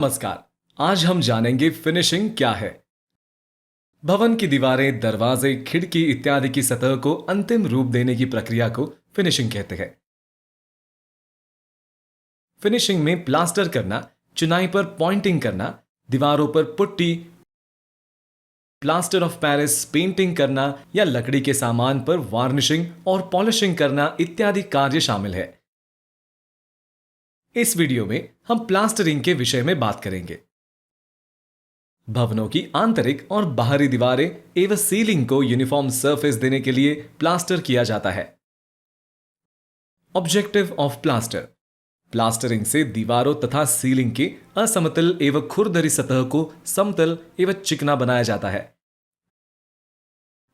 नमस्कार। आज हम जानेंगे फिनिशिंग क्या है। भवन की दीवारें, दरवाजे, खिड़की इत्यादि की सतह को अंतिम रूप देने की प्रक्रिया को फिनिशिंग कहते हैं। फिनिशिंग में प्लास्टर करना, चिनाई पर पॉइंटिंग करना, दीवारों पर putty, plaster of Paris, painting करना या लकड़ी के सामान पर वार्निशिंग और पॉलिशिंग करना इत्यादि कार्य शामिल है। इस वीडियो में हम प्लास्टरिंग के विषय में बात करेंगे। भवनों की आंतरिक और बाहरी दीवारें एवं सीलिंग को यूनिफॉर्म सरफेस देने के लिए प्लास्टर किया जाता है। ऑब्जेक्टिव ऑफ प्लास्टर: प्लास्टरिंग से दीवारों तथा सीलिंग की असमतल एवं खुरदरी सतह को समतल एवं चिकना बनाया जाता है।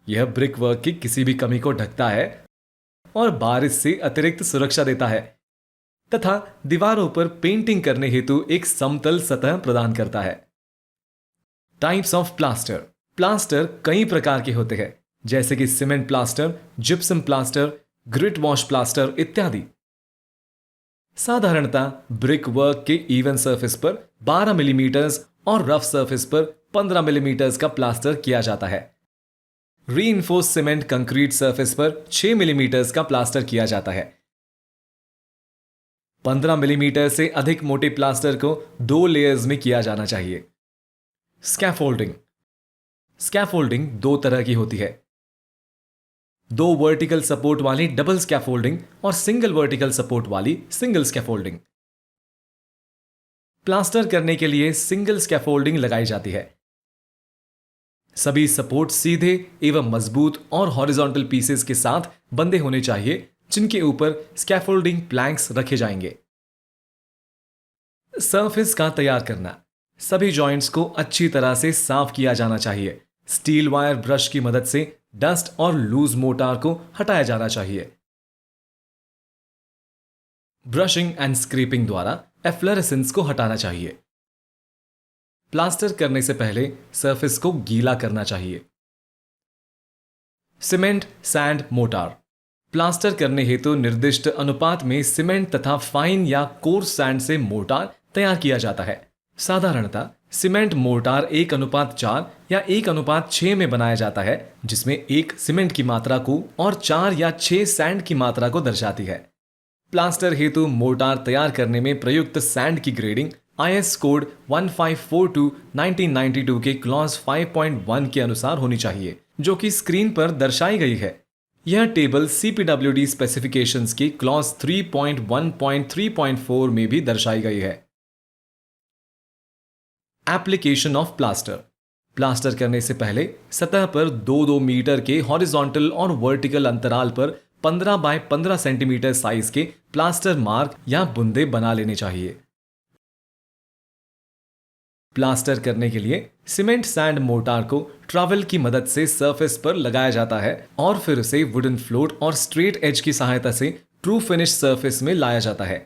यह ब्रिक वर्क की किसी भी कमी को ढकता है और बारिश से अतिरिक्त सुरक्षा देता है तथा दीवारों पर पेंटिंग करने हेतु एक समतल सतह प्रदान करता है। टाइप्स ऑफ प्लास्टर: प्लास्टर कई प्रकार के होते हैं, जैसे कि cement plaster, gypsum plaster, grit wash plaster इत्यादि। साधारणतः ब्रिक वर्क के इवन सरफेस पर 12 मिलीमीटर और रफ सरफेस पर 15 मिलीमीटर का प्लास्टर किया जाता है। रीइंफोर्स सीमेंट कंक्रीट सरफेस पर 6 मिलीमीटर का प्लास्टर किया जाता है। 15 मिलीमीटर से अधिक मोटे प्लास्टर को 2 लेयर्स में किया जाना चाहिए। स्कैफोल्डिंग: स्कैफोल्डिंग दो तरह की होती है, 2 वर्टिकल सपोर्ट वाली डबल स्कैफोल्डिंग और सिंगल वर्टिकल सपोर्ट वाली सिंगल स्कैफोल्डिंग। प्लास्टर करने के लिए सिंगल स्कैफोल्डिंग लगाई जाती है। सभी सपोर्ट सीधे एवं मजबूत और हॉरिजॉन्टल पीसेस के साथ बंधे होने चाहिए, जिनके ऊपर स्कैफोल्डिंग प्लैंक्स रखे जाएंगे। सरफेस का तैयार करना: सभी जॉइंट्स को अच्छी तरह से साफ किया जाना चाहिए। स्टील वायर ब्रश की मदद से डस्ट और लूज मोर्टार को हटाया जाना चाहिए। ब्रशिंग एंड स्क्रैपिंग द्वारा एफ्लोरेसेंस को हटाना चाहिए। प्लास्टर करने से पहले सरफेस को गीला करना चाहिए। सीमेंट, सैंड, मोर्टार: प्लास्टर करने हेतु निर्दिष्ट अनुपात में सीमेंट तथा फाइन या कोर्स सैंड से मोर्टार तैयार किया जाता है। साधारणतः सीमेंट मोर्टार 1:4 या 1:6 में बनाया जाता है, जिसमें 1 सीमेंट की मात्रा को और 4 या 6 सैंड की मात्रा को दर्शाती है। प्लास्टर हेतु मोर्टार तैयार करने में प्रयुक्त सैंड की ग्रेडिंग IS कोड 1542/1992 के क्लॉज 5.1 के अनुसार होनी चाहिए, जो कि स्क्रीन पर दर्शाई गई है। यह टेबल CPWD स्पेसिफिकेशंस की क्लॉज 3.1.3.4 में भी दर्शाई गई है। एप्लीकेशन ऑफ प्लास्टर: प्लास्टर करने से पहले सतह पर 2-2 मीटर के हॉरिजॉन्टल और वर्टिकल अंतराल पर 15 बाय 15 सेंटीमीटर साइज के प्लास्टर मार्क या बुंदे बना लेने चाहिए। प्लास्टर करने के लिए सीमेंट सैंड मोर्टार को ट्रैवल की मदद से सरफेस पर लगाया जाता है और फिर उसे वुडन फ्लोट और स्ट्रेट एज की सहायता से ट्रू फिनिश सरफेस में लाया जाता है।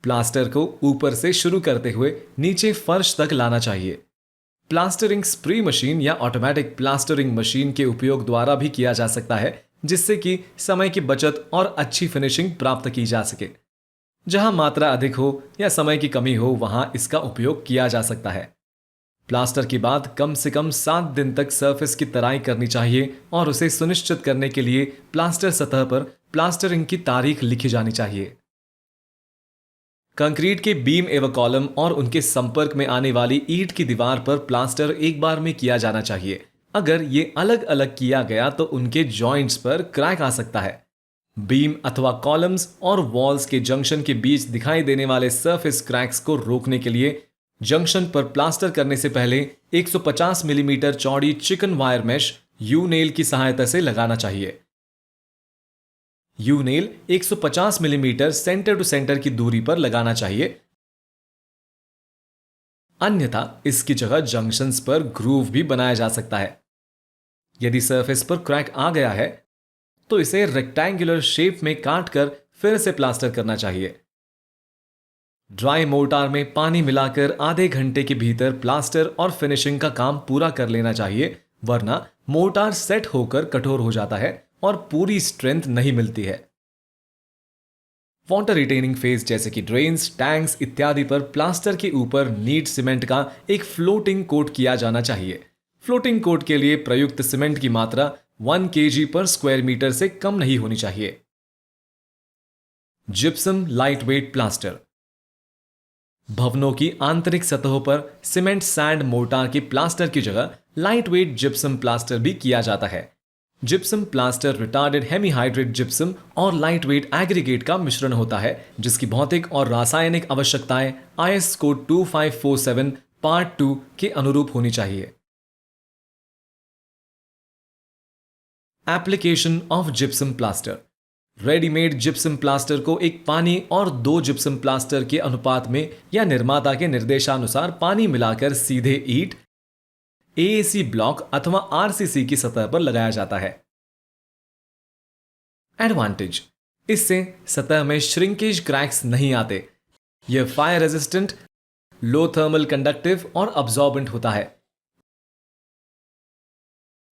प्लास्टर को ऊपर से शुरू करते हुए नीचे फर्श तक लाना चाहिए। प्लास्टरिंग स्प्रे मशीन या ऑटोमेटिक प्लास्टरिंग मशीन के उपयोग द्वारा भी किया जा सकता है, जिससे कि समय की बचत और अच्छी फिनिशिंग प्राप्त की जा सके। जहां मात्रा अधिक हो या समय की कमी हो, वहां इसका उपयोग किया जा सकता है। प्लास्टर के बाद कम से कम 7 दिन तक सरफेस की तराई करनी चाहिए और उसे सुनिश्चित करने के लिए प्लास्टर सतह पर प्लास्टरिंग की तारीख लिखी जानी चाहिए। कंक्रीट के बीम एवं कॉलम और उनके संपर्क में आने वाली ईंट की दीवार पर प्लास्टर एक बार में किया जाना चाहिए। अगर ये अलग अलग किया गया तो उनके जॉइंट्स पर क्रैक आ सकता है। बीम अथवा कॉलम्स और वॉल्स के जंक्शन के बीच दिखाई देने वाले सरफेस क्रैक्स को रोकने के लिए जंक्शन पर प्लास्टर करने से पहले 150 मिलीमीटर चौड़ी chicken wire mesh U nail की सहायता से लगाना चाहिए। U nail 150 millimetre centre to centre की दूरी पर लगाना चाहिए, अन्यथा इसकी जगह जंक्शंस पर ग्रूव भी बनाया जा सकता है। यदि सरफेस पर क्रैक आ गया है तो इसे रेक्टेंगुलर शेप में काटकर फिर से प्लास्टर करना चाहिए। ड्राई मोर्टार में पानी मिलाकर आधे घंटे के भीतर प्लास्टर और फिनिशिंग का काम पूरा कर लेना चाहिए, वरना मोर्टार सेट होकर कठोर हो जाता है और पूरी स्ट्रेंथ नहीं मिलती है। वाटर रिटेनिंग फेज जैसे कि ड्रेन्स, टैंक्स इत्यादि पर प्लास्टर के ऊपर नीट सीमेंट का एक फ्लोटिंग कोट किया जाना चाहिए। फ्लोटिंग कोट के लिए प्रयुक्त सीमेंट की मात्रा 1 kg पर स्क्वायर मीटर से कम नहीं होनी चाहिए। Gypsum lightweight plaster. भवनों की आंतरिक सतहों पर सीमेंट सैंड मोर्टार की प्लास्टर की जगह लाइटवेट जिप्सम प्लास्टर भी किया जाता है। Gypsum plaster retarded hemihydrate gypsum और लाइटवेट एग्रीगेट का मिश्रण होता है, जिसकी भौतिक और रासायनिक आवश्यकताएं IS कोड 2547 पार्ट 2 के अनुरूप होनी चाहिए। Application of gypsum plaster. Readymade gypsum plaster को एक पानी और 2 जिप्सम प्लास्टर के अनुपात में या निर्माता के निर्देशानुसार पानी मिलाकर सीधे ईंट, AAC ब्लॉक अथवा RCC की सतह पर लगाया जाता है। एडवांटेज, इससे सतह में श्रिंकेज क्रैक्स नहीं आते। यह फायर रेजिस्टेंट, लो थर्मल कंडक्टिव और अब्सॉर्बेंट होता है।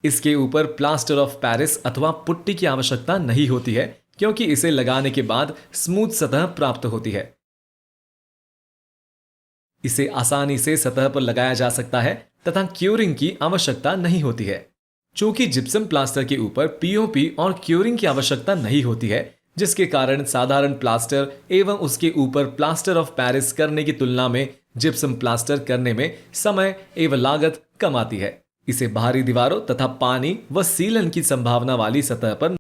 इसके ऊपर प्लास्टर ऑफ पेरिस अथवा पुट्टी की आवश्यकता नहीं होती है, क्योंकि इसे लगाने के बाद स्मूथ सतह प्राप्त होती है। इसे आसानी से सतह पर लगाया जा सकता है तथा क्यूरिंग की आवश्यकता नहीं होती है। चूंकि जिप्सम प्लास्टर के ऊपर POP और क्यूरिंग की आवश्यकता नहीं होती है, जिसके कारण साधारण प्लास्टर एवं उसके ऊपर प्लास्टर ऑफ पेरिस करने की तुलना में जिप्सम प्लास्टर करने में समय एवं लागत कम आती है। इसे बाहरी दीवारों तथा पानी व सीलन की संभावना वाली सतह पर